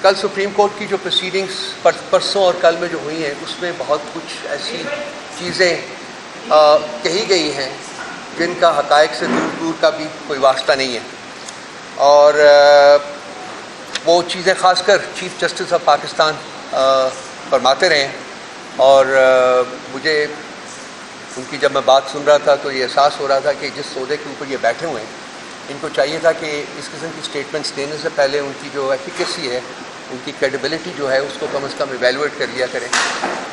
کل supreme court کی جو پروسیڈنگز پرسوں اور کل میں جو ہوئی ہیں اس میں بہت کچھ ایسی چیزیں کہی گئی ہیں جن کا حقائق سے دور دور کا بھی کوئی واسطہ نہیں ہے، اور وہ چیزیں خاص کر چیف جسٹس آف پاکستان فرماتے رہے ہیں، اور مجھے ان کی جب میں بات سن رہا تھا تو یہ احساس ہو رہا تھا کہ جس عہدے کے اوپر یہ بیٹھے ہوئے ہیں ان کو چاہیے تھا کہ اس قسم کی سٹیٹمنٹس دینے سے پہلے ان کی جو ایفیکیسی ہے، ان کی کریڈیبلٹی جو ہے اس کو کم از کم ایویلویٹ کر لیا کریں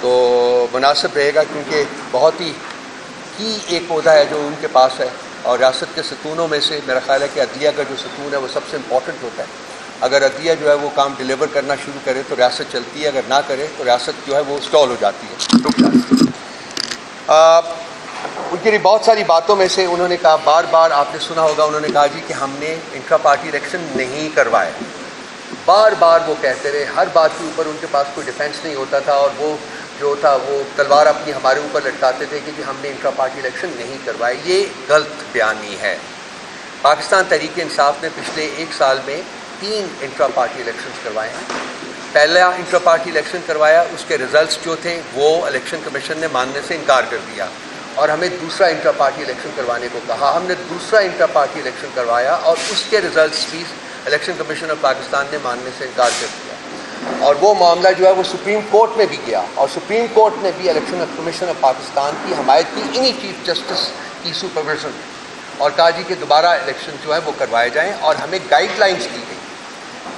تو مناسب رہے گا، کیونکہ بہت ہی کی ایک عہدہ ہے جو ان کے پاس ہے، اور ریاست کے ستونوں میں سے میرا خیال ہے کہ عدلیہ کا جو ستون ہے وہ سب سے امپورٹنٹ ہوتا ہے۔ اگر عدلیہ جو ہے وہ کام ڈیلیور کرنا شروع کرے تو ریاست چلتی ہے، اگر نہ کرے تو ریاست جو ہے وہ اسٹال ہو جاتی ہے، رک جاتی ہے۔ ان کی بہت ساری باتوں میں سے انہوں نے کہا، بار بار آپ نے سنا ہوگا، انہوں نے کہا جی کہ ہم نے انٹرا پارٹی الیکشن نہیں کروائے، بار بار وہ کہتے رہے، ہر بات کے اوپر ان کے پاس کوئی ڈیفینس نہیں ہوتا تھا، اور وہ جو تھا وہ تلوار اپنی ہمارے اوپر لٹکاتے تھے کہ جی ہم نے انٹرا پارٹی الیکشن نہیں کروائے۔ یہ غلط بیانی ہے۔ پاکستان تحریک انصاف نے پچھلے 1 سال میں 3 انٹرا پارٹی الیکشنز کروائے ہیں۔ پہلا انٹرا پارٹی الیکشن کروایا، اس کے ریزلٹس جو تھے وہ الیکشن کمیشن نے ماننے سے انکار کر دیا، اور ہمیں دوسرا انٹرا پارٹی الیکشن کروانے کو کہا۔ ہم نے دوسرا انٹرا پارٹی الیکشن کروایا اور اس کے ریزلٹس بھی الیکشن کمیشن آف پاکستان نے ماننے سے انکار کر دیا، اور وہ معاملہ جو ہے وہ سپریم کورٹ میں بھی گیا، اور سپریم کورٹ نے بھی الیکشن کمیشن آف پاکستان کی حمایت کی انہی چیف جسٹس کی سپرویژن، اور کہا جی کہ دوبارہ الیکشن جو ہے وہ کروائے جائیں، اور ہمیں گائیڈ لائنس دی گئی۔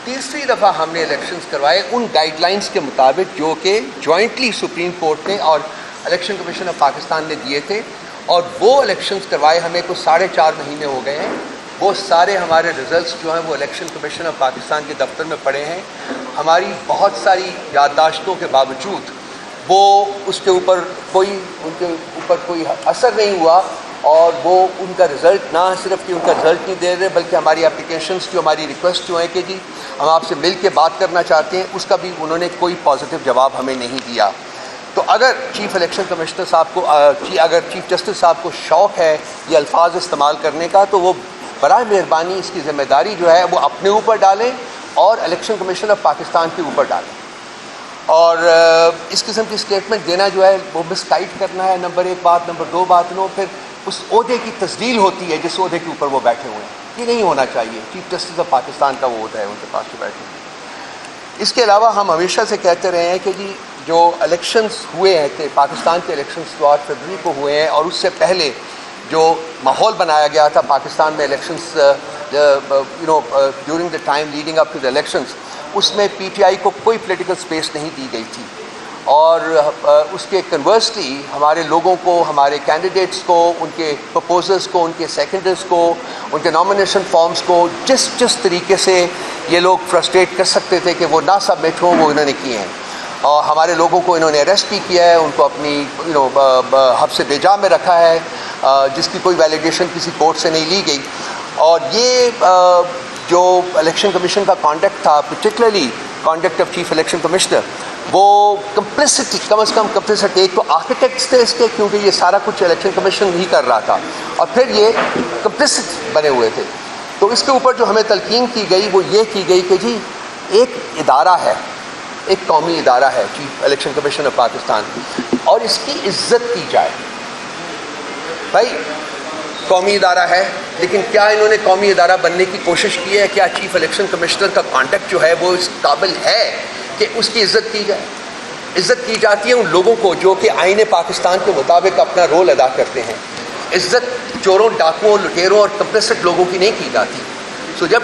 تیسری دفعہ ہم نے الیکشنز کروائے ان گائیڈ لائنس کے مطابق جو کہ جوائنٹلی سپریم کورٹ نے اور الیکشن کمیشن آف پاکستان نے دیے تھے، اور وہ الیکشنز کروائے ہمیں کچھ 4.5 مہینے ہو گئے ہیں۔ وہ سارے ہمارے ریزلٹس جو ہیں وہ الیکشن کمیشن آف پاکستان کے دفتر میں پڑے ہیں۔ ہماری بہت ساری یادداشتوں کے باوجود وہ اس کے اوپر کوئی اثر نہیں ہوا، اور وہ ان کا رزلٹ نہ صرف کہ ان کا رزلٹ نہیں دے رہے، بلکہ ہماری اپلیکیشنز جو ہماری ریکویسٹ جو ہیں کہ جی ہم آپ سے مل کے بات کرنا چاہتے ہیں، اس کا بھی انہوں نے کوئی پازیٹیو جواب ہمیں نہیں دیا۔ تو اگر چیف الیکشن کمشنر صاحب کو اگر چیف جسٹس صاحب کو شوق ہے یہ الفاظ استعمال کرنے کا، تو وہ برائے مہربانی اس کی ذمہ داری جو ہے وہ اپنے اوپر ڈالیں اور الیکشن کمیشن آف پاکستان کے اوپر ڈالیں، اور اس قسم کی اسٹیٹمنٹ دینا جو ہے وہ مس گائیڈ کرنا ہے، نمبر 1 بات۔ نمبر 2 بات، پھر اس عہدے کی تذلیل ہوتی ہے جس عہدے کے اوپر وہ بیٹھے ہوئے ہیں، یہ نہیں ہونا چاہیے۔ چیف جسٹس آف پاکستان کا وہ عہدہ ہے ان کے پاس جو بیٹھے ہوئے۔ اس کے علاوہ ہم ہمیشہ سے کہتے رہے ہیں کہ جی جو الیکشنز ہوئے ہیں تھے پاکستان کے الیکشنز جو 8 فروری کو ہوئے ہیں، اور اس سے پہلے جو ماحول بنایا گیا تھا پاکستان میں elections during the time leading up to the elections, اس میں پی ٹی آئی کو کوئی پولیٹیکل اسپیس نہیں دی گئی تھی، اور اس کے کنورسلی ہمارے لوگوں کو، ہمارے کینڈیڈیٹس کو، ان کے پرپوزرز کو، ان کے سیکنڈرز کو، ان کے نامینیشن فارمز کو جس طریقے سے یہ لوگ فرسٹریٹ کر سکتے تھے کہ وہ نہ سبمٹ ہوں، وہ انہوں نے کیے ہیں، اور ہمارے لوگوں کو انہوں نے اریسٹ بھی کیا ہے، ان کو اپنی حبس بیجا میں رکھا ہے، جس کی کوئی ویلیڈیشن کسی کورٹ سے نہیں لی گئی۔ اور یہ جو الیکشن کمیشن کا کانڈکٹ تھا، particularly conduct of chief election commissioner, وہ کمپلسٹی، کم از کم کمپلسٹی، ایک تو آرکیٹیکٹس تھے اس کے، کیونکہ یہ سارا کچھ الیکشن کمیشن ہی کر رہا تھا، اور پھر یہ کمپلسٹ بنے ہوئے تھے۔ تو اس کے اوپر جو ہمیں تلقین کی گئی وہ یہ کی گئی کہ جی ایک ادارہ ہے، ایک قومی ادارہ ہے chief election commission of Pakistan, اور اس کی عزت کی جائے۔ بھائی قومی ادارہ ہے، لیکن کیا انہوں نے قومی ادارہ بننے کی کوشش کی ہے؟ کیا چیف الیکشن کمشنر کا کانٹیکٹ جو ہے وہ اس قابل ہے کہ اس کی عزت کی جائے؟ عزت کی جاتی ہے ان لوگوں کو جو کہ آئین پاکستان کے مطابق اپنا رول ادا کرتے ہیں۔ عزت چوروں، ڈاکوؤں، لٹیروں اور کمپلسٹ لوگوں کی نہیں کی جاتی۔ سو جب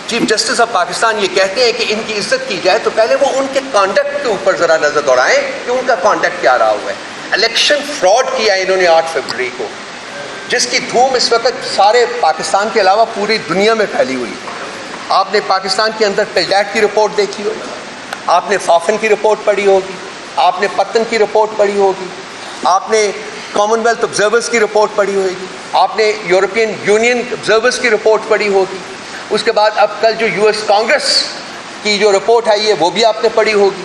چیف جسٹس آف پاکستان یہ کہتے ہیں کہ ان کی عزت کی جائے، تو پہلے وہ ان کے کانڈکٹ کے اوپر ذرا نظر دوڑائیں کہ ان کا کانڈکٹ کیا رہا ہوا ہے۔ الیکشن فراڈ کیا انہوں نے 8 فروری کو، جس کی دھوم اس وقت سارے پاکستان کے علاوہ پوری دنیا میں پھیلی ہوئی ہے۔ آپ نے پاکستان کے اندر پلڈیٹ کی رپورٹ دیکھی ہوگی، آپ نے فافن کی رپورٹ پڑھی ہوگی، آپ نے پتن کی رپورٹ پڑھی ہوگی، آپ نے کامن ویلتھ آبزرورز کی رپورٹ پڑھی ہوگی، آپ نے یورپین یونین آبزرورز کی رپورٹ پڑھی ہوگی، اس کے بعد اب کل جو یو ایس کانگریس کی جو رپورٹ آئی ہے وہ بھی آپ نے پڑھی ہوگی،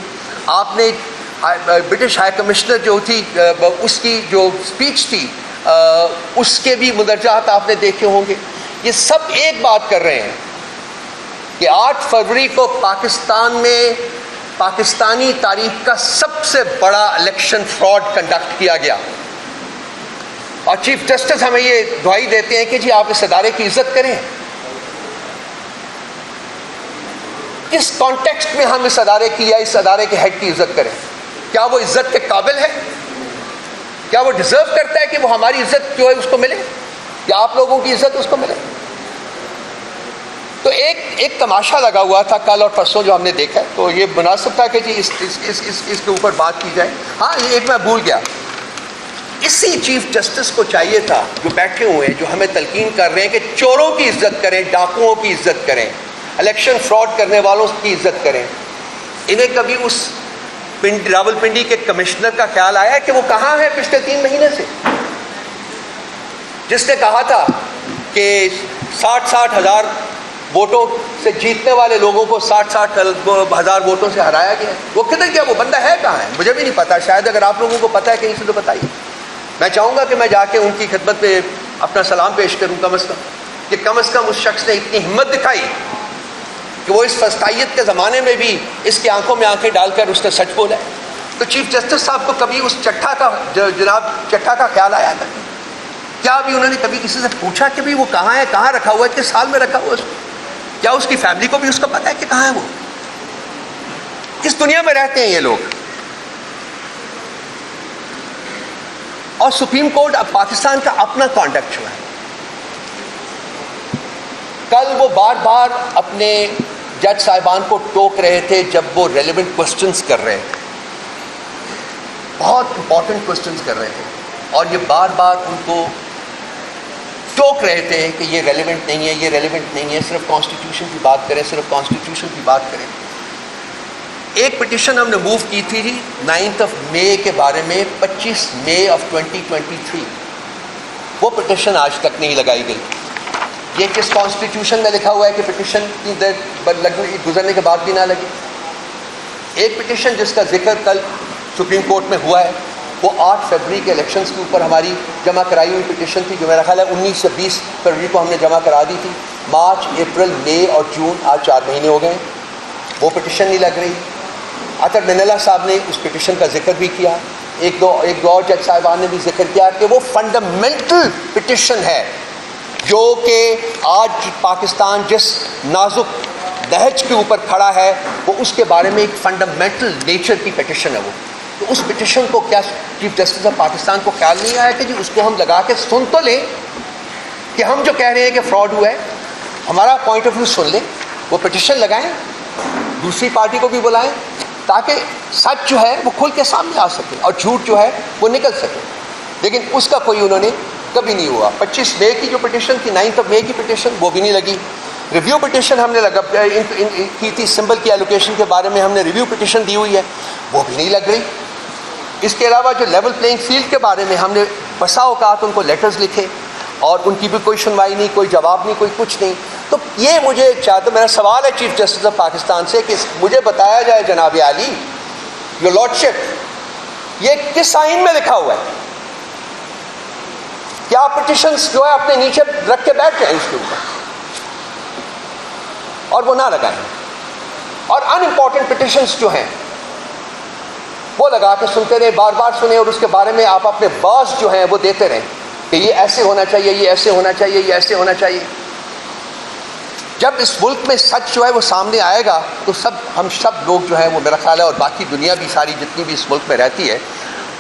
آپ نے برٹش ہائی کمشنر جو تھی اس کی جو اسپیچ تھی اس کے بھی مندرجات آپ نے دیکھے ہوں گے۔ یہ سب ایک بات کر رہے ہیں کہ 8 فروری کو پاکستان میں پاکستانی تاریخ کا سب سے بڑا الیکشن فراڈ کنڈکٹ کیا گیا، اور چیف جسٹس ہمیں یہ دعائی دیتے ہیں کہ جی آپ اس ادارے کی عزت کریں. کس کانٹیکسٹ میں ہم اس ادارے کی یا اس ادارے کے ہیڈ کی عزت کریں؟ کیا وہ عزت کے قابل ہے؟ کیا وہ ڈیزرو کرتا ہے کہ وہ ہماری عزت جو ہے اس کو ملے، یا آپ لوگوں کی عزت اس کو ملے؟ تو ایک تماشا لگا ہوا تھا کل اور پرسوں جو ہم نے دیکھا، تو یہ مناسب تھا کہ جی اس کے اوپر بات کی جائے. ہاں ایک میں بھول گیا، اسی چیف جسٹس کو چاہیے تھا جو بیٹھے ہوئے ہیں، جو ہمیں تلقین کر رہے ہیں کہ چوروں کی عزت کریں، ڈاکوؤں کی عزت کریں، الیکشن فراڈ کرنے والوں کی عزت کریں، انہیں کبھی اس راول پنڈی کے کمشنر کا خیال آیا کہ وہ کہاں ہے پچھلے 3 مہینے سے، جس نے کہا تھا کہ 60 ہزار ووٹوں سے جیتنے والے لوگوں کو 60 ہزار ووٹوں سے ہرایا گیا؟ وہ کدھر گیا؟ وہ بندہ ہے کہاں ہے؟ مجھے بھی نہیں پتا، شاید اگر آپ لوگوں کو پتا ہے کہیں سے تو بتائیے. میں چاہوں گا کہ میں جا کے ان کی خدمت میں اپنا سلام پیش کروں، کم از کم اس شخص نے اتنی ہمت دکھائی کہ وہ اس فسطائیت کے زمانے میں بھی اس کی آنکھوں میں آنکھیں ڈال کر اس نے سچ بولا. تو چیف جسٹس صاحب کو کبھی اس جناب چٹھا کا خیال آیا تھا؟ کیا ابھی انہوں نے کبھی کسی سے پوچھا کہ بھی وہ کہاں ہے، کہاں رکھا ہوا ہے، کس سال میں رکھا ہوا ہے اس کو؟ کیا اس کی فیملی کو بھی اس کا پتا ہے کہ کہاں ہے وہ؟ کس دنیا میں رہتے ہیں یہ لوگ؟ اور سپریم کورٹ اب پاکستان کا اپنا کانڈکٹ جو ہے، کل وہ بار بار اپنے جج صاحبان کو ٹوک رہے تھے جب وہ ریلیونٹ کوسچنز کر رہے تھے، بہت امپورٹنٹ کوسچنز کر رہے تھے، اور یہ بار بار ان کو ٹوک رہے تھے کہ یہ ریلیونٹ نہیں ہے، یہ ریلیونٹ نہیں ہے، صرف کانسٹیٹیوشن کی بات کریں، صرف کانسٹیٹیوشن کی بات کریں. ایک پٹیشن ہم نے موو کی تھی جی 9 مئی کے بارے میں، 25 مئی 2023، وہ پٹیشن آج تک نہیں لگائی گئی. یہ کس کانسٹیٹیوشن میں لکھا ہوا ہے کہ پٹیشن کی گزرنے کے بعد بھی نہ لگی؟ ایک پٹیشن جس کا ذکر کل سپریم کورٹ میں ہوا ہے، وہ 8 فروری کے الیکشنز کے اوپر ہماری جمع کرائی ہوئی پٹیشن تھی، جو میرا خیال ہے 19 سے 20 فروری کو ہم نے جمع کرا دی تھی. مارچ، اپریل، مئی اور جون، آج 4 مہینے ہو گئے ہیں، وہ پٹیشن نہیں لگ رہی. اطہر منالہ صاحب نے اس پٹیشن کا ذکر بھی کیا، ایک دو اور جج صاحبان نے بھی ذکر کیا کہ وہ فنڈامنٹل پٹیشن ہے، جو کہ آج پاکستان جس نازک نہج کے اوپر کھڑا ہے، وہ اس کے بارے میں ایک فنڈامنٹل نیچر کی پٹیشن ہے وہ. تو اس پٹیشن کو کیا چیف جسٹس آف پاکستان کو خیال نہیں آیا کہ جی اس کو ہم لگا کے سن تو لیں کہ ہم جو کہہ رہے ہیں کہ فراڈ ہوا ہے، ہمارا پوائنٹ آف ویو سن لیں، وہ پٹیشن لگائیں، دوسری پارٹی کو بھی بلائیں، تاکہ سچ جو ہے وہ کھل کے سامنے آ سکے اور جھوٹ جو ہے وہ نکل سکے. لیکن اس کا کوئی انہوں نے کبھی نہیں ہوا. 25 مئی کی جو پٹیشن تھی، 9 مئی کی پٹیشن، وہ بھی نہیں لگی. ریویو پٹیشن ہم نے کی تھی، سمبل کی ایلوکیشن کے بارے میں ہم نے ریویو پٹیشن دی ہوئی ہے، وہ بھی نہیں لگ رہی. اس کے علاوہ جو لیول پلینگ فیلڈ کے بارے میں ہم نے بسا اوقات ان کو لیٹرز لکھے، اور ان کی بھی کوئی سنوائی نہیں، کوئی جواب نہیں، کوئی کچھ نہیں. تو یہ مجھے چاہتا، میرا سوال ہے چیف جسٹس آف پاکستان سے کہ مجھے بتایا جائے جناب عالی، یور لارڈشپ، یہ کس آئین میں لکھا ہوا ہے؟ کیا پٹیشنز جو ہے اپنے نیچے رکھ کے بیٹھ جائیں اس کے اوپر اور وہ نہ لگائیں، اور ان امپورٹنٹ پٹیشنز جو ہیں وہ لگا کے سنتے رہیں، بار بار سنیں، اور اس کے بارے میں آپ اپنے باز جو ہیں وہ دیتے رہیں کہ یہ ایسے ہونا چاہیے، یہ ایسے ہونا چاہیے، یہ ایسے ہونا چاہیے. جب اس ملک میں سچ جو ہے وہ سامنے آئے گا تو ہم سب لوگ جو ہیں وہ، میرا خیال ہے، اور باقی دنیا بھی ساری جتنی بھی اس ملک میں رہتی ہے،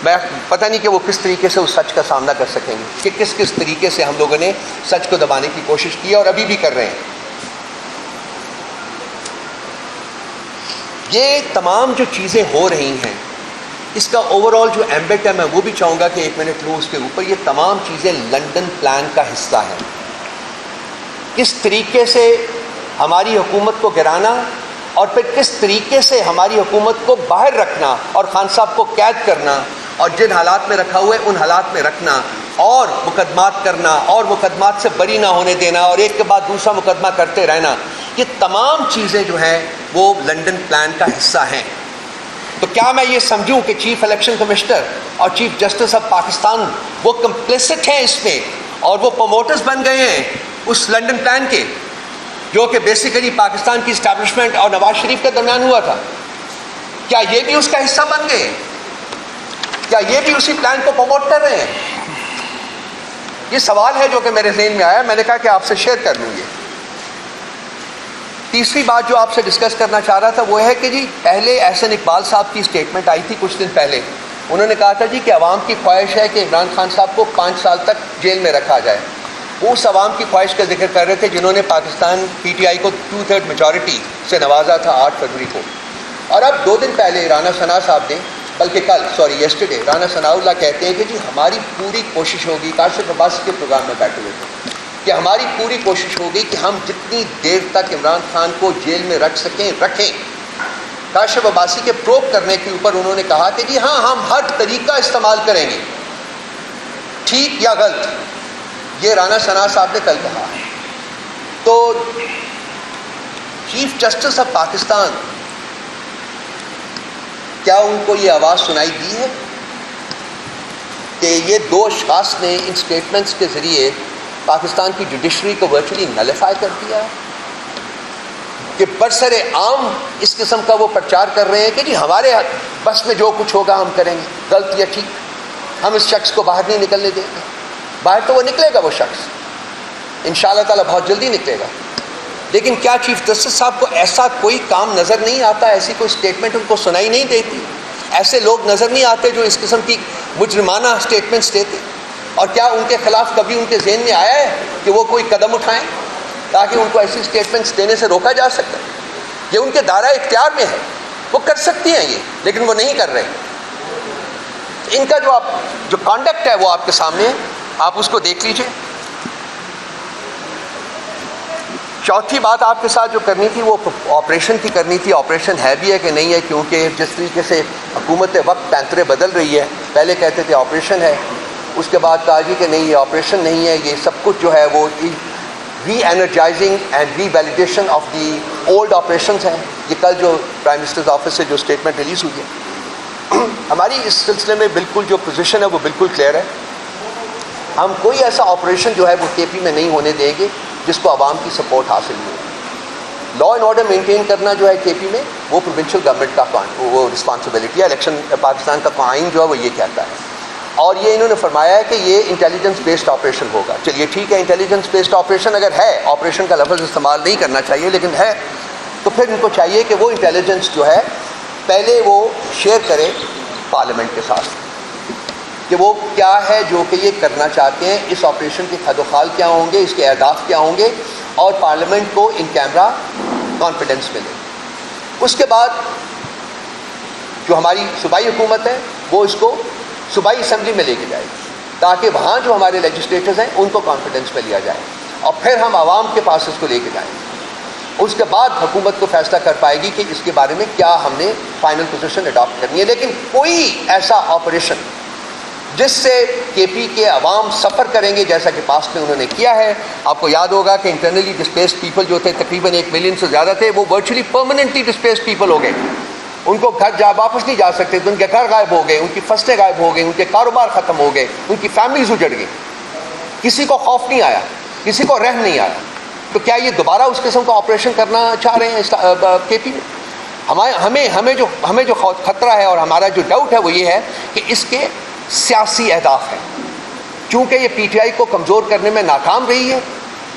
میں پتہ نہیں کہ وہ کس طریقے سے اس سچ کا سامنا کر سکیں گے کہ کس طریقے سے ہم لوگوں نے سچ کو دبانے کی کوشش کی ہے اور ابھی بھی کر رہے ہیں. یہ تمام جو چیزیں ہو رہی ہیں، اس کا اوور آل جو ایمبٹ ہے، میں وہ بھی چاہوں گا کہ 1 منٹ لوں اس کے اوپر. یہ تمام چیزیں لنڈن پلان کا حصہ ہیں. کس طریقے سے ہماری حکومت کو گرانا، اور پھر کس طریقے سے ہماری حکومت کو باہر رکھنا اور خان صاحب کو قید کرنا، اور جن حالات میں رکھا ہوا ہے ان حالات میں رکھنا، اور مقدمات کرنا، اور مقدمات سے بری نہ ہونے دینا، اور ایک کے بعد دوسرا مقدمہ کرتے رہنا. یہ تمام چیزیں جو ہیں وہ لنڈن پلان کا حصہ ہیں. تو کیا میں یہ سمجھوں کہ چیف الیکشن کمشنر اور چیف جسٹس آف پاکستان وہ کمپلیسٹ ہیں اس میں، اور وہ پروموٹرز بن گئے ہیں اس لنڈن پلان کے، جو کہ بیسیکلی پاکستان کی اسٹیبلشمنٹ اور نواز شریف کے درمیان ہوا تھا، کیا یہ بھی اس کا حصہ بن گئے؟ کیا یہ بھی اسی پلان کو پروموٹ کر رہے ہیں؟ یہ سوال ہے جو کہ میرے ذہن میں آیا، میں نے کہا کہ آپ سے شیئر کر لوں. یہ تیسری بات جو آپ سے ڈسکس کرنا چاہ رہا تھا وہ ہے کہ جی پہلے احسن اقبال صاحب کی اسٹیٹمنٹ آئی تھی کچھ دن پہلے. انہوں نے کہا تھا جی کہ عوام کی خواہش ہے کہ عمران خان صاحب کو 5 سال تک جیل میں رکھا جائے. وہ اس عوام کی خواہش کا ذکر کر رہے تھے جنہوں نے پاکستان پی ٹی آئی کو 2/3 میجورٹی سے نوازا تھا 8 فروری کو. اور اب 2 دن پہلے رانا ثنا صاحب نے، بلکہ کل یسٹرڈے رانا ثناء اللہ کہتے ہیں کہ جی ہماری پوری کوشش ہوگی، کاشف عباسی کے پروگرام میں بیٹھے ہوئے تھے، کہ ہماری پوری کوشش ہوگی کہ ہم جتنی دیر تک عمران خان کو جیل میں رکھ سکیں رکھیں. کاشف عباسی کے پروب کرنے کے اوپر انہوں نے کہا کہ جی ہاں ہم ہر طریقہ استعمال کریں گے، ٹھیک یا غلط. یہ رانا ثنا صاحب نے کل کہا. تو چیف جسٹس آف پاکستان، کیا ان کو یہ آواز سنائی دی ہے کہ یہ 2 اشخاص نے ان سٹیٹمنٹس کے ذریعے پاکستان کی جوڈیشری کو ورچولی نلیفائی کر دیا ہے؟ کہ برسر عام اس قسم کا وہ پرچار کر رہے ہیں کہ جی ہمارے بس میں جو کچھ ہوگا ہم کریں گے، غلط یا ٹھیک، ہم اس شخص کو باہر نہیں نکلنے دیں گے. باہر تو وہ نکلے گا، وہ شخص انشاءاللہ تعالیٰ بہت جلدی نکلے گا. لیکن کیا چیف جسٹس صاحب کو ایسا کوئی کام نظر نہیں آتا، ایسی کوئی اسٹیٹمنٹ ان کو سنائی نہیں دیتی، ایسے لوگ نظر نہیں آتے جو اس قسم کی مجرمانہ اسٹیٹمنٹس دیتے؟ اور کیا ان کے خلاف کبھی ان کے ذہن میں آیا ہے کہ وہ کوئی قدم اٹھائیں تاکہ ان کو ایسی اسٹیٹمنٹس دینے سے روکا جا سکے؟ یہ ان کے دائرہ اختیار میں ہے، وہ کر سکتی ہیں یہ، لیکن وہ نہیں کر رہے. ان کا جو کانڈکٹ ہے وہ آپ کے سامنے ہے، آپ اس کو دیکھ لیجئے. چوتھی بات آپ کے ساتھ جو کرنی تھی وہ آپریشن کی کرنی تھی. آپریشن ہے بھی ہے کہ نہیں ہے، کیونکہ جس طریقے سے حکومت وقت پینترے بدل رہی ہے، پہلے کہتے تھے آپریشن ہے، اس کے بعد کہا جی کہ نہیں یہ آپریشن نہیں ہے، یہ سب کچھ جو ہے وہ reenergizing and revalidation of the old operations ہیں. یہ کل جو پرائم منسٹرز آفس سے جو اسٹیٹمنٹ ریلیز ہوئی ہے، ہماری اس سلسلے میں بالکل جو پوزیشن ہے وہ بالکل کلیئر ہے. ہم کوئی ایسا آپریشن جو ہے وہ کے پی میں نہیں ہونے دیں گے جس کو عوام کی سپورٹ حاصل ہو. لا اینڈ آرڈر مینٹین کرنا جو ہے کے پی میں وہ پروونشل گورنمنٹ کا وہ رسپانسبلٹی ہے. الیکشن پاکستان کا قوانین جو ہے وہ یہ کہتا ہے. اور یہ انہوں نے فرمایا ہے کہ یہ انٹیلیجنس بیسڈ آپریشن ہوگا. چلیے ٹھیک ہے، انٹیلیجنس بیسڈ آپریشن اگر ہے، آپریشن کا لفظ استعمال نہیں کرنا چاہیے لیکن ہے، تو پھر ان کو چاہیے کہ وہ انٹیلیجنس جو ہے پہلے وہ شیئر کرے پارلیمنٹ کے ساتھ کہ وہ کیا ہے جو کہ یہ کرنا چاہتے ہیں، اس آپریشن کے خد و خال کیا ہوں گے، اس کے اہداف کیا ہوں گے، اور پارلیمنٹ کو ان کیمرہ کانفیڈنس ملے. اس کے بعد جو ہماری صوبائی حکومت ہے وہ اس کو صوبائی اسمبلی میں لے کے جائے گی تاکہ وہاں جو ہمارے لیجسلیٹرز ہیں ان کو کانفیڈنس میں لیا جائے، اور پھر ہم عوام کے پاس اس کو لے کے جائیں گے. اس کے بعد حکومت کو فیصلہ کر پائے گی کہ اس کے بارے میں کیا ہم نے فائنل پوزیشن اڈاپٹ کرنی ہے. لیکن کوئی ایسا آپریشن جس سے کے پی کے عوام سفر کریں گے جیسا کہ پاسٹ میں انہوں نے کیا ہے. آپ کو یاد ہوگا کہ انٹرنلی ڈسپلیسڈ پیپل جو تھے تقریباً 1 ملین سے زیادہ تھے، وہ virtually permanently displaced people who گئے. ان کو گھر واپس نہیں جا سکتے تھے، ان کے گھر غائب ہو گئے، ان کی فصلیں غائب ہو گئی، ان کے کاروبار ختم ہو گئے، ان کی فیملیز اجڑ گئی. کسی کو خوف نہیں آیا، کسی کو رحم نہیں آیا. تو کیا یہ دوبارہ اس قسم کا آپریشن کرنا چاہ رہے ہیں کے پی میں؟ ہمیں جو خطرہ ہے اور ہمارا جو ڈاؤٹ ہے وہ یہ ہے کہ اس کے سیاسی اہداف ہیں. چونکہ یہ پی ٹی آئی کو کمزور کرنے میں ناکام رہی ہے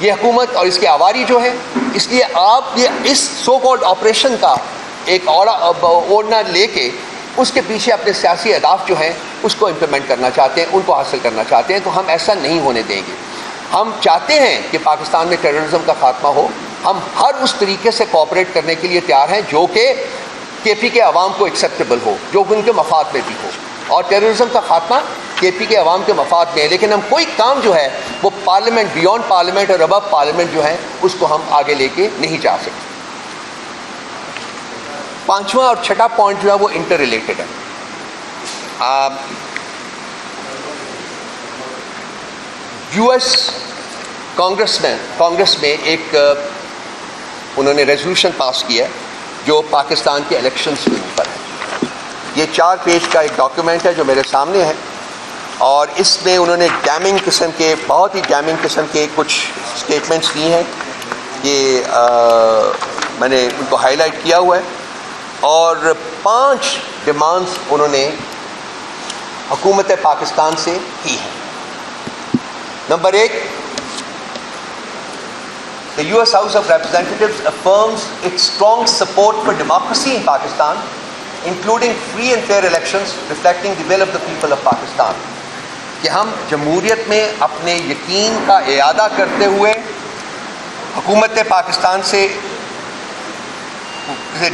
یہ حکومت اور اس کے عواری جو ہے، اس لیے آپ یہ اس سو کالڈ آپریشن کا ایک اوڑھنا لے کے اس کے پیچھے اپنے سیاسی اہداف جو ہیں اس کو امپلیمنٹ کرنا چاہتے ہیں، ان کو حاصل کرنا چاہتے ہیں. تو ہم ایسا نہیں ہونے دیں گے. ہم چاہتے ہیں کہ پاکستان میں ٹیررزم کا خاتمہ ہو. ہم ہر اس طریقے سے کوآپریٹ کرنے کے لیے تیار ہیں جو کہ کے پی کے عوام کو ایکسیپٹیبل ہو، جو ان کے مفاد میں بھی ہو. اور ٹیررزم کا خاتمہ کے پی کے عوام کے مفاد میں ہے. لیکن ہم کوئی کام جو ہے وہ پارلیمنٹ، بیونڈ پارلیمنٹ اور ابو پارلیمنٹ جو ہے اس کو ہم آگے لے کے نہیں جا سکتے. 5واں اور 6واں پوائنٹ جو ہے وہ انٹر ریلیٹڈ ہے. یو ایس کانگریس میں ایک انہوں نے ریزولوشن پاس کیا ہے جو پاکستان کے الیکشنز کے اوپر ہے. یہ 4 پیج کا ایک ڈاکیومنٹ ہے جو میرے سامنے ہے، اور اس میں انہوں نے بہت ہی ڈیمنگ قسم کے کچھ اسٹیٹمنٹس دی ہیں. یہ میں نے ان کو ہائی لائٹ کیا ہوا ہے، اور 5 ڈیمانڈز انہوں نے حکومت پاکستان سے کی ہیں۔ Number 1، the US House of Representatives affirms its strong support for democracy in Pakistan, including free and fair elections reflecting the will of the people of Pakistan. کہ ہم جمہوریت میں اپنے یقین کا اعادہ کرتے ہوئے حکومت پاکستان سے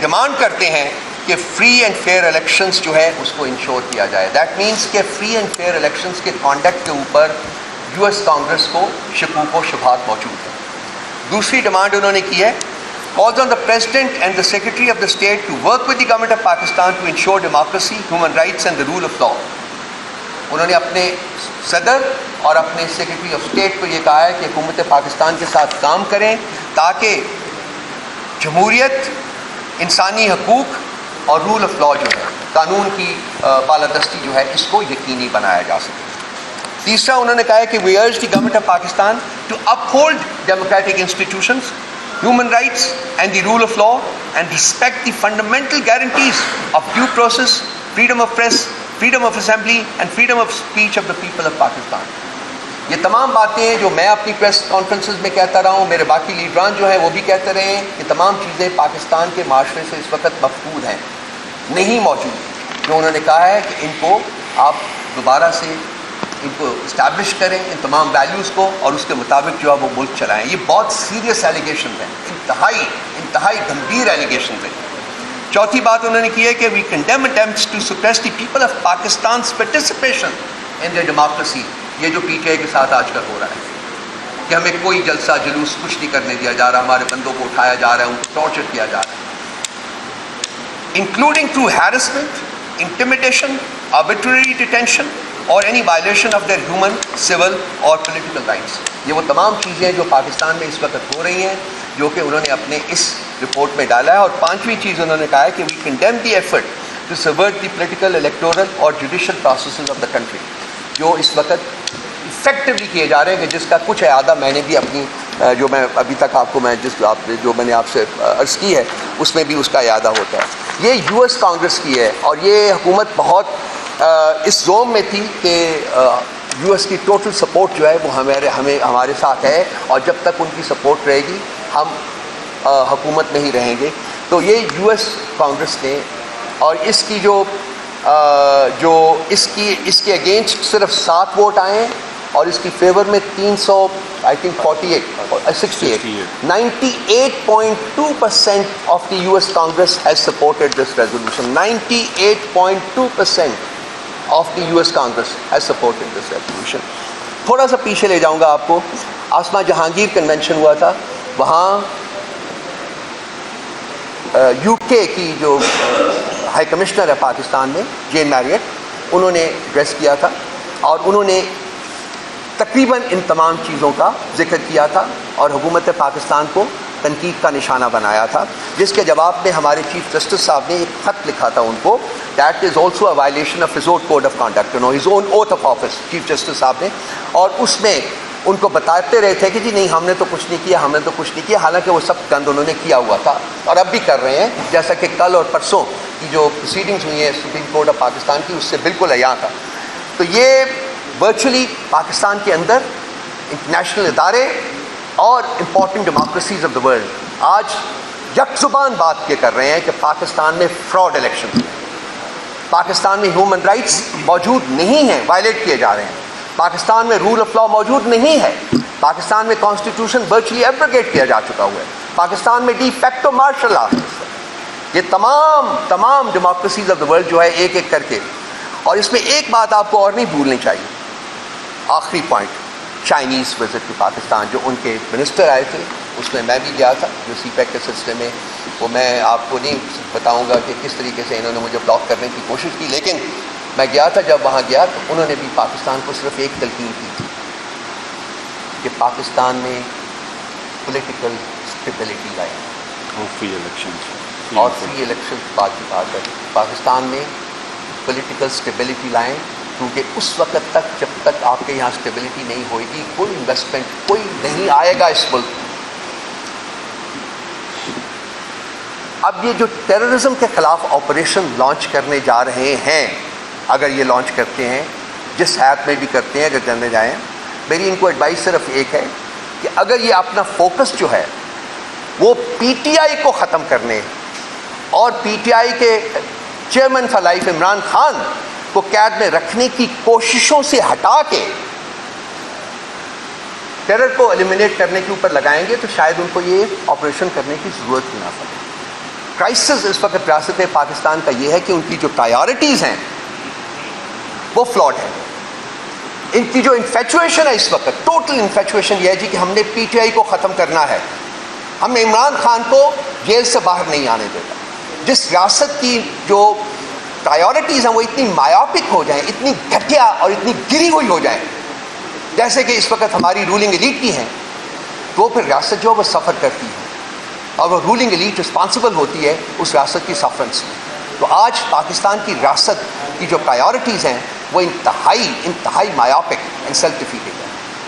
ڈیمانڈ کرتے ہیں کہ فری اینڈ فیئر الیکشنز جو ہے اس کو انشور کیا جائے۔ دیٹ مینس کہ فری اینڈ فیئر الیکشنز کے کانڈکٹ کے اوپر US کانگریس کو شکوک و شبہات موجود ہیں۔ دوسری ڈیمانڈ انہوں نے کی ہے، calls on the President and the Secretary of the State to work with the government of Pakistan to ensure democracy, human rights and the rule of law. انہوں نے اپنے صدر اور اپنے سیکرٹری آف اسٹیٹ کو یہ کہا ہے کہ حکومت پاکستان کے ساتھ کام کریں تاکہ جمہوریت، انسانی حقوق اور رول آف لا جو ہے، قانون کی بالادستی جو ہے، اس کو یقینی بنایا جا سکے۔ تیسرا انہوں نے کہا ہے کہ we urge the government of Pakistan to uphold democratic institutions, human rights and the rule of law and respect the fundamental guarantees of due process, freedom of press, freedom of assembly and freedom of speech of the people of Pakistan. یہ تمام باتیں ہیں جو میں اپنی press conferences میں کہتا رہا ہوں، میرے باقی لیڈران جو ہیں وہ بھی کہتے رہے ہیں، یہ تمام چیزیں پاکستان کے معاشرے سے اس وقت مفقود ہیں، نہیں موجود۔ جو انہوں نے کہا ہے کہ ان کو آپ دوبارہ سے ان کو اسٹیبلش کریں، ان تمام ویلیوز کو، اور اس کے مطابق جو ہے وہ ملک چلائیں۔ یہ بہت سیریس ایلیگیشن ہیں، انتہائی گمبھیر ایلیگیشن ہیں۔ چوتھی بات انہوں نے کی ہے کہ we condemn attempts to suppress the people of Pakistan's participation in their democracy. یہ جو PTI کے ساتھ آج کل ہو رہا ہے کہ ہمیں کوئی جلسہ جلوس کچھ نہیں کرنے دیا جا رہا، ہمارے بندوں کو اٹھایا جا رہا ہے، ان کو ٹارچر کیا جا رہا ہے، including through harassment, intimidation, arbitrary detention or any violation of their human, civil or political rights. یہ وہ تمام چیزیں جو پاکستان میں اس وقت ہو رہی ہیں جو کہ انہوں نے اپنے اس رپورٹ میں ڈالا ہے۔ اور پانچویں چیز انہوں نے کہا ہے کہ we condemn the effort to subvert the political, electoral اور judicial processes of the country، جو اس وقت افیکٹولی کیے جا رہے ہیں، کہ جس کا کچھ اعادہ میں نے بھی اپنی جو میں ابھی تک آپ کو جو میں نے آپ سے عرض کی ہے اس میں بھی اس کا اعادہ ہوتا ہے۔ یہ US کانگریس کی ہے، اور یہ حکومت بہت اس زوم میں تھی کہ US کی ٹوٹل سپورٹ جو ہے وہ ہمارے ساتھ ہے، اور جب تک ان کی سپورٹ رہے گی ہم حکومت میں ہی رہیں گے۔ تو یہ US کانگریس نے، اور اس کی اس کے اگینسٹ صرف 7 ووٹ آئے ہیں، اور اس کی فیور میں 98.2% of the US Congress has supported this resolution. 98.2% of the US Congress has supported this resolution. تھوڑا سا پیچھے لے جاؤں گا آپ کو۔ آسما جہانگیر کنونشن ہوا تھا، وہاں UK کی جو ہائی کمشنر ہے پاکستان میں، جین میریٹ، انہوں نے ایڈریس کیا تھا، اور انہوں نے تقریباً ان تمام چیزوں کا ذکر کیا تھا، اور حکومت پاکستان کو تنقید کا نشانہ بنایا تھا، جس کے جواب میں ہمارے چیف جسٹس صاحب نے ایک خط لکھا تھا ان کو، that is also a violation of his own code of conduct, his own oath of office, chief justice صاحب نے، اور اس میں ان کو بتاتے رہے تھے کہ جی نہیں، ہم نے تو کچھ نہیں کیا، حالانکہ وہ سب گند انہوں نے کیا ہوا تھا، اور اب بھی کر رہے ہیں، جیسا کہ کل اور پرسوں کی جو پروسیڈنگز ہوئی ہیں سپریم کورٹ آف پاکستان کی، اس سے بالکل عیاں تھا۔ تو یہ ورچولی پاکستان کے اندر انٹرنیشنل ادارے اور important democracies of the world آج یک زبان بات یہ کر رہے ہیں کہ پاکستان میں فراڈ الیکشن ہوئے، پاکستان میں ہیومن رائٹس موجود نہیں ہیں، وائلیٹ کیے جا رہے ہیں، پاکستان میں رول آف لا موجود نہیں ہے، پاکستان میں کانسٹیٹیوشن ورچولی ایبروگیٹ کیا جا چکا ہوا ہے، پاکستان میں ڈی فیکٹو مارشل لا ہے۔ یہ تمام ڈیموکریسیز آف دا ورلڈ جو ہے ایک ایک کر کے، اور اس میں ایک بات آپ کو اور نہیں بھولنی چاہیے، آخری point, Chinese visit to Pakistan, جو ان کے منسٹر آئے تھے، اس میں میں بھی گیا تھا، جو سی پیک کے سلسلے میں، وہ میں آپ کو نہیں بتاؤں گا کہ کس طریقے سے انہوں نے مجھے بلاک کرنے کی کوشش کی، لیکن میں گیا تھا۔ جب وہاں گیا تو انہوں نے بھی پاکستان کو صرف ایک تلقین کی تھی کہ پاکستان میں پولیٹیکل اسٹیبلٹی لائے اور فری الیکشن بعد کی بات ہے، پاکستان میں پولیٹیکل اسٹیبلٹی لائیں، کیونکہ اس وقت تک جب تک آپ کے یہاں اسٹیبلٹی نہیں ہوئے گی، کوئی انویسٹمنٹ کوئی نہیں آئے گا اس ملک، اب یہ جو ٹیررزم کے خلاف آپریشن لانچ کرنے جا رہے ہیں، اگر یہ لانچ کرتے ہیں، جس حیات میں بھی کرتے ہیں، اگر جانے جائیں، میری ان کو ایڈوائس صرف ایک ہے کہ اگر یہ اپنا فوکس جو ہے وہ پی ٹی آئی کو ختم کرنے اور پی ٹی آئی کے chairman for life Imran Khan کو قید میں رکھنے کی کوششوں سے ہٹا کے ٹیرر کو ایلیمینیٹ کرنے کے اوپر لگائیں گے تو شاید ان کو یہ آپریشن کرنے کی ضرورت ہی نہ پڑے۔ کرائسس اس وقت ریاست پاکستان کا یہ ہے کہ ان کی جو پرائیورٹیز ہیں وہ فلاڈ ہے۔ ان کی جو انفیچویشن ہے اس وقت، ٹوٹل انفیچویشن یہ ہے جی کہ ہم نے پی ٹی آئی کو ختم کرنا ہے، ہم نے عمران خان کو جیل سے باہر نہیں آنے دینا۔ جس ریاست کی جو پرائیورٹیز ہیں وہ اتنی مایوپک ہو جائیں، اتنی گھٹیا اور اتنی گری ہوئی ہو جائیں جیسے کہ اس وقت ہماری رولنگ ایلیٹ کی ہیں، تو پھر ریاست جو وہ سفر کرتی ہے اور وہ رولنگ ایلیٹ رسپانسبل ہوتی ہے اس ریاست کی سفرنس میں۔ تو آج پاکستان کی ریاست کی جو پرائیورٹیز ہیں وہ انتہائی مایوپک اینڈ سیلف ڈیفیٹنگ ہے۔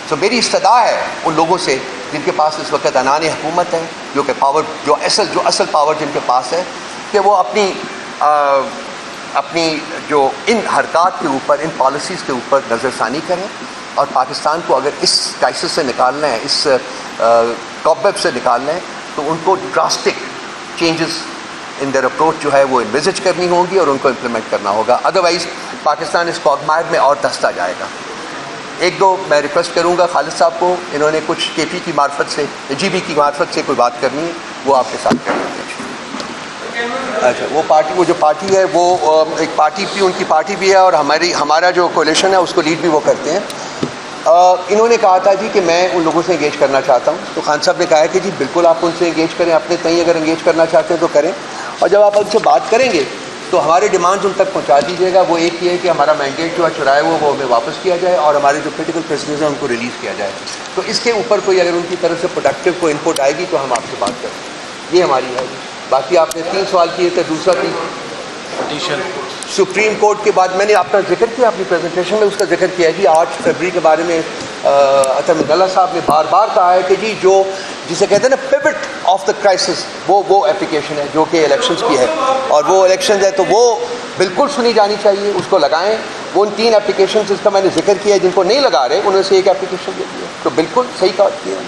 تو میری استدعا ہے ان لوگوں سے جن کے پاس اس وقت عنان حکومت ہے، جو کہ پاور جو اصل پاور جن کے پاس ہے، کہ وہ اپنی جو ان حرکات کے اوپر، ان پالیسیز کے اوپر نظر ثانی کریں اور پاکستان کو اگر اس کرائسس سے نکالنا ہے، اس کابویب سے نکالنا ہے، تو ان کو drastic changes in their approach جو ہے وہ انویزج کرنی ہوں گی اور ان کو امپلیمنٹ کرنا ہوگا۔ ادروائز پاکستان اس کوگمائر میں اور دھستا جائے گا۔ ایک دو میں ریکویسٹ کروں گا خالد صاحب کو، انہوں نے کچھ کے پی کی معرفت سے، جی بی کی معرفت سے کوئی بات کرنی ہے، وہ آپ کے ساتھ کریں گے۔ اچھا، وہ جو پارٹی ہے وہ ایک پارٹی بھی، ان کی پارٹی بھی ہے اور ہمارا جو کولیشن ہے اس کو لیڈ بھی وہ کرتے ہیں۔ انہوں نے کہا تھا جی کہ میں ان لوگوں سے انگیج کرنا چاہتا ہوں، تو خان صاحب نے کہا ہے کہ جی بالکل آپ ان سے انگیج کریں، اپنے تئیں اگر انگیج کرنا چاہتے ہیں تو کریں، اور جب آپ ان سے بات کریں گے تو ہمارے ڈیمانڈز ان تک پہنچا دیجیے گا۔ وہ ایک یہ ہے کہ ہمارا مینڈیٹ جو ہے چرائے وہ ہمیں واپس کیا جائے اور ہمارے جو پولیٹیکل پرزنرز ہیں ان کو ریلیز کیا جائے۔ تو اس کے اوپر کوئی اگر ان کی طرف سے پروڈکٹیو کوئی انپٹ آئے گی تو ہم آپ سے بات کریں گے، یہ ہماری ہے۔ باقی آپ نے 3 سوال کیے تھے، دوسرا تھی سپریم کورٹ کے بعد میں نے اپنا ذکر کیا اپنی پریزنٹیشن میں، اس کا ذکر کیا جی 8 فروری کے بارے میں اطہر اللہ صاحب نے بار بار کہا ہے کہ جی جو جسے کہتے ہیں نا پیوٹ آف دا کرائسس، وہ اپلیکیشن ہے جو کہ الیکشنز کی ہے، اور وہ الیکشنز ہے تو وہ بالکل سنی جانی چاہیے، اس کو لگائیں۔ وہ ان 3 اپلیکیشنز جس کا میں نے ذکر کیا ہے، جن کو نہیں لگا رہے انہوں سے ایک اپلیکیشن دے دی ہے، تو بالکل صحیح کہا کیا ہے۔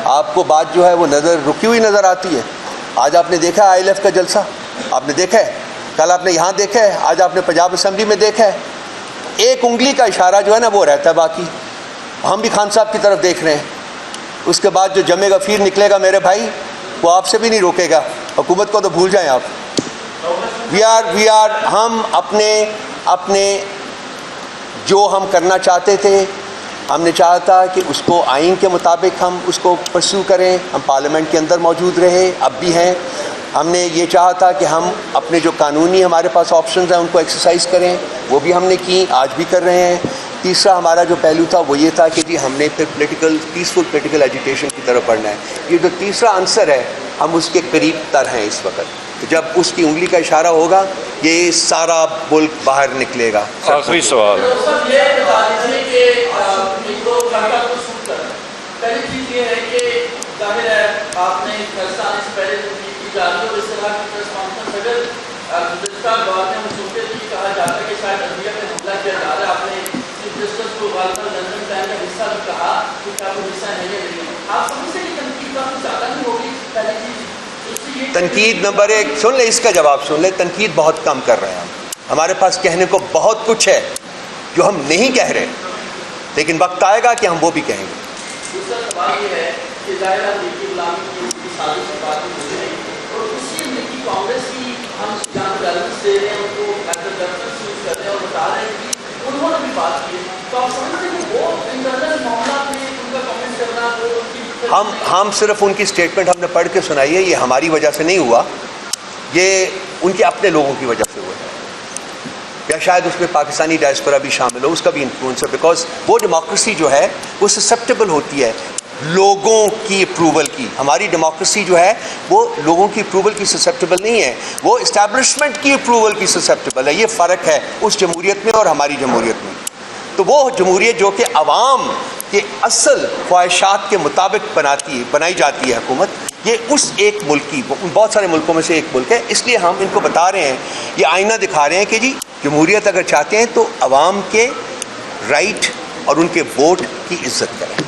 آپ کو بات جو ہے وہ رکی ہوئی نظر آتی ہے۔ آج آپ نے دیکھا ہے ILF کا جلسہ، آپ نے دیکھا ہے، کل آپ نے یہاں دیکھا ہے، آج آپ نے پنجاب اسمبلی میں دیکھا ہے۔ ایک انگلی کا اشارہ جو ہے نا وہ رہتا ہے، باقی ہم بھی خان صاحب کی طرف دیکھ رہے ہیں۔ اس کے بعد جو جمع غفیر نکلے گا میرے بھائی، وہ آپ سے بھی نہیں روکے گا، حکومت کو تو بھول جائیں آپ۔ ہم اپنے جو ہم کرنا چاہتے تھے، ہم نے چاہا تھا کہ اس کو آئین کے مطابق ہم اس کو پرسیو کریں، ہم پارلیمنٹ کے اندر موجود رہے، اب بھی ہیں۔ ہم نے یہ چاہا تھا کہ ہم اپنے جو قانونی ہمارے پاس آپشنز ہیں ان کو ایکسرسائز کریں، وہ بھی ہم نے کی، آج بھی کر رہے ہیں۔ تیسرا ہمارا جو پہلو تھا وہ یہ تھا کہ جی ہم نے پھر پیسفل پولیٹیکل ایجیٹیشن کی طرف بڑھنا ہے۔ یہ جو تیسرا عنصر ہے ہم اس کے قریب تر ہیں اس وقت۔ جب اس کی انگلی کا اشارہ ہوگا یہ سارا ملک باہر نکلے گا۔ آخری سوال پہلی چیز یہ ہے کہ ظاہر ہے آپ نے فیصلہ آنے سے پہلے کی جا رہی ہے اور اس طرح کی پریس کانفرنس اگر گزشتہ دور میں ہم سنتے تھے کہ کہا جاتا ہے کہ شاید عدلیہ پہ حملہ کیا جا رہا ہے، آپ نے چیف جسٹس کو غالباً لندن ٹائم کا حصہ بھی کہا کہ کیا وہ حصہ نہیں ہے، لیکن آپ سمجھتے ہیں کہ تنقید کافی زیادہ نہیں ہوگی؟ پہلی چیز تنقید نمبر 1 سن لیں، اس کا جواب سن لیں۔ تنقید بہت کم کر رہے ہیں ہمارے پاس کہنے کو بہت کچھ ہے جو ہم نہیں کہہ رہے، لیکن وقت آئے گا کہ ہم وہ بھی کہیں گے۔ دوسرا سوال یہ ہے کہ ظاہر امریکی غلامی کی سازش کی بات ہوئی ہے اور اسی امریکی کانگریس کی ہم جہاں ریلیونس دے رہے ہیں ان کو ایز اے ریفرنس یوز کر رہے ہیں اور بتا رہے ہیں کہ انہوں نے بھی بات کی ہے، تو آپ سمجھتے ہیں کہ وہ انٹرنل معاملات میں ان کا کامنٹ کرنا وہ ہم صرف ان کی اسٹیٹمنٹ ہم نے پڑھ کے سنائی ہے، یہ ہماری وجہ سے نہیں ہوا، یہ ان کے اپنے لوگوں کی وجہ سے ہوا ہے، یا شاید اس میں پاکستانی ڈائسپورا بھی شامل ہو، اس کا بھی انفلوئنس ہے، بیکاز وہ ڈیموکریسی جو ہے وہ سسپٹیبل ہوتی ہے لوگوں کی اپروول کی. ہماری ڈیموکریسی جو ہے وہ لوگوں کی اپروول کی سسیپٹیبل نہیں ہے, وہ اسٹیبلشمنٹ کی اپروول کی سسیپٹیبل ہے. یہ فرق ہے اس جمہوریت میں اور ہماری جمہوریت میں. تو وہ جمہوریت جو کہ عوام کے اصل خواہشات کے مطابق بنائی جاتی ہے حکومت, یہ اس ایک ملک کی, بہت سارے ملکوں میں سے ایک ملک ہے. اس لیے ہم ان کو بتا رہے ہیں, یہ آئینہ دکھا رہے ہیں کہ جی جمہوریت اگر چاہتے ہیں تو عوام کے رائٹ اور ان کے ووٹ کی عزت کریں.